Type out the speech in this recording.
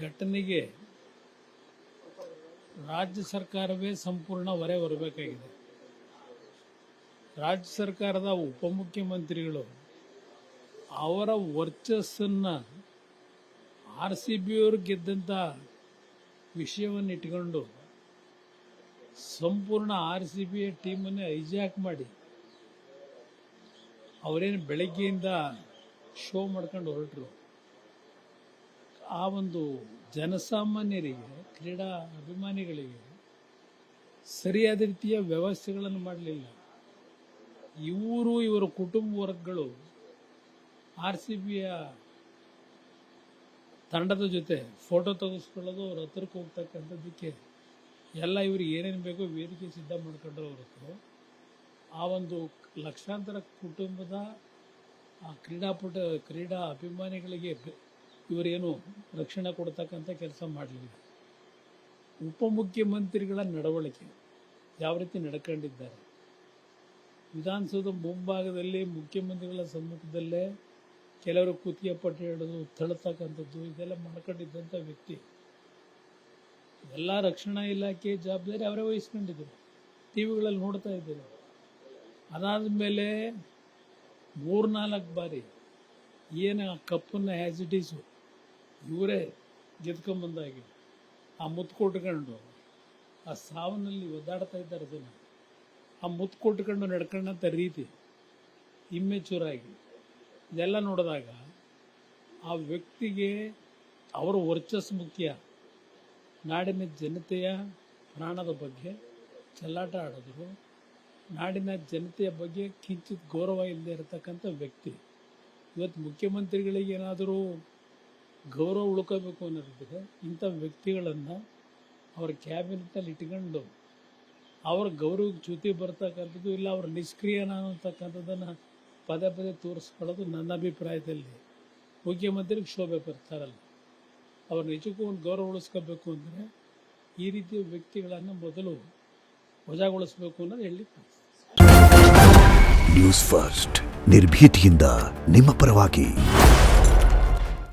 ಘಟನೆಗೆ ರಾಜ್ಯ ಸರ್ಕಾರವೇ ಸಂಪೂರ್ಣ ಹೊರೆ ಹೊರಬೇಕಾಗಿದೆ. ರಾಜ್ಯ ಸರ್ಕಾರದ ಉಪಮುಖ್ಯಮಂತ್ರಿಗಳು ಅವರ ವರ್ಚಸ್ಸನ್ನು RCB ಅವರು ಗೆದ್ದಂಥ ವಿಷಯವನ್ನು ಇಟ್ಕೊಂಡು ಸಂಪೂರ್ಣ RCB ಟೀಮನ್ನೇ ಹೈಜಾಕ್ ಮಾಡಿ ಅವರೇನು ಬೆಳಗ್ಗೆಯಿಂದ ಶೋ ಮಾಡ್ಕೊಂಡು ಹೊರಟರು. ಆ ಒಂದು ಜನಸಾಮಾನ್ಯರಿಗೆ, ಕ್ರೀಡಾ ಅಭಿಮಾನಿಗಳಿಗೆ ಸರಿಯಾದ ರೀತಿಯ ವ್ಯವಸ್ಥೆಗಳನ್ನು ಮಾಡಲಿಲ್ಲ. ಇವರ ಕುಟುಂಬ ವರ್ಗಗಳು RCBಯ ತಂಡದ ಜೊತೆ ಫೋಟೋ ತೆಗೆಸ್ಕೊಳ್ಳೋದು, ಅವ್ರ ಹತ್ರಕ್ಕೆ ಹೋಗ್ತಕ್ಕಂಥದ್ದಕ್ಕೆ ಎಲ್ಲ ಇವ್ರಿಗೆ ಏನೇನು ಬೇಕೋ ವೇದಿಕೆ ಸಿದ್ಧ ಮಾಡ್ಕೊಂಡ್ರೆ ಹೊರತು ಆ ಒಂದು ಲಕ್ಷಾಂತರ ಕುಟುಂಬದ ಆ ಕ್ರೀಡಾ ಅಭಿಮಾನಿಗಳಿಗೆ ಇವರೇನು ರಕ್ಷಣೆ ಕೊಡ್ತಕ್ಕಂಥ ಕೆಲಸ ಮಾಡಲಿಲ್ಲ. ಉಪಮುಖ್ಯಮಂತ್ರಿಗಳ ನಡವಳಿಕೆ ಯಾವ ರೀತಿ ನಡ್ಕೊಂಡಿದ್ದಾರೆ, ವಿಧಾನಸೌಧ ಮುಂಭಾಗದಲ್ಲಿ ಮುಖ್ಯಮಂತ್ರಿಗಳ ಸಮ್ಮುಖದಲ್ಲೇ ಕೆಲವರು ಕುತ್ತಿಗೆ ಪಟ್ಟು ಹಿಡಿದು ತಳ್ತಕ್ಕಂಥದ್ದು ಇದೆಲ್ಲ ಮಾಡ್ಕೊಂಡಿದ್ದಂಥ ವ್ಯಕ್ತಿ. ಎಲ್ಲ ರಕ್ಷಣಾ ಇಲಾಖೆ ಜವಾಬ್ದಾರಿ ಅವರೇ ವಹಿಸ್ಕೊಂಡಿದ್ರು, ಟಿವಿಗಳಲ್ಲಿ ನೋಡ್ತಾ ಇದ್ದಾರೆ. ಅದಾದ ಮೇಲೆ 3-4 ಬಾರಿ ಏನು ಆ ಕಪ್ಪನ್ನು ಆ್ಯಸ್ ಇಟ್ ಈಸು ಇವರೇ ಗೆದ್ಕೊಂಬಂದಾಗಿ ಆ ಮುತ್ತು ಕೊಟ್ಕೊಂಡು ಆ ಸಾವನಲ್ಲಿ ಒದ್ದಾಡ್ತಾ ಇದ್ದಾರೆ ಜನ. ಆ ಮುತ್ತು ಕೊಟ್ಕೊಂಡು ನಡ್ಕೊಂಡಂಥ ರೀತಿ ಇಮ್ಮೆಚೂರಾಗಿ ಇದೆಲ್ಲ ನೋಡಿದಾಗ ಆ ವ್ಯಕ್ತಿಗೆ ಅವರ ವರ್ಚಸ್ಸು ಮುಖ್ಯ. ನಾಡಿನ ಜನತೆಯ ಪ್ರಾಣದ ಬಗ್ಗೆ ಚೆಲ್ಲಾಟ ಆಡಿದ್ರು, ನಾಡಿನ ಜನತೆಯ ಬಗ್ಗೆ ಕಿಂಚಿತ್ ಗೌರವ ಇಲ್ಲದೆ ಇರತಕ್ಕಂಥ ವ್ಯಕ್ತಿ. ಇವತ್ತು ಮುಖ್ಯಮಂತ್ರಿಗಳಿಗೆ ಏನಾದರೂ ಗೌರವ ಉಳ್ಕೋಬೇಕು ಅನ್ನೋದಿದ್ರೆ ಇಂಥ ವ್ಯಕ್ತಿಗಳನ್ನು ಅವರ ಕ್ಯಾಬಿನೆಟ್ನಲ್ಲಿ ಇಟ್ಕೊಂಡು ಅವರ ಗೌರವಕ್ಕೆ ಚ್ಯುತಿ ಬರ್ತಕ್ಕಂಥದ್ದು, ಇಲ್ಲ ಅವ್ರ ನಿಷ್ಕ್ರಿಯನ ಅನ್ನತಕ್ಕಂಥದ್ದನ್ನು ಪದೇ ಪದೇ ತೋರಿಸ್ಕೊಳ್ಳೋದು ನನ್ನ ಅಭಿಪ್ರಾಯದಲ್ಲಿ ಮುಖ್ಯಮಂತ್ರಿಗೆ ಶೋಭೆ ಬರ್ತಾರಲ್ಲ. ಅವ್ರ ನಿಜಕ್ಕೂ ಒಂದು ಗೌರವ ಉಳಿಸ್ಕೋಬೇಕು ಅಂದರೆ ಈ ರೀತಿಯ ವ್ಯಕ್ತಿಗಳನ್ನು ಮೊದಲು ವಜಾಗೊಳಿಸಬೇಕು ಅನ್ನೋದು ಹೇಳಿ. ನ್ಯೂಸ್ ಫಸ್ಟ್ ನಿರ್ಭೀತಿಯಿಂದ ನಿಮ್ಮ ಪರವಾಗಿ.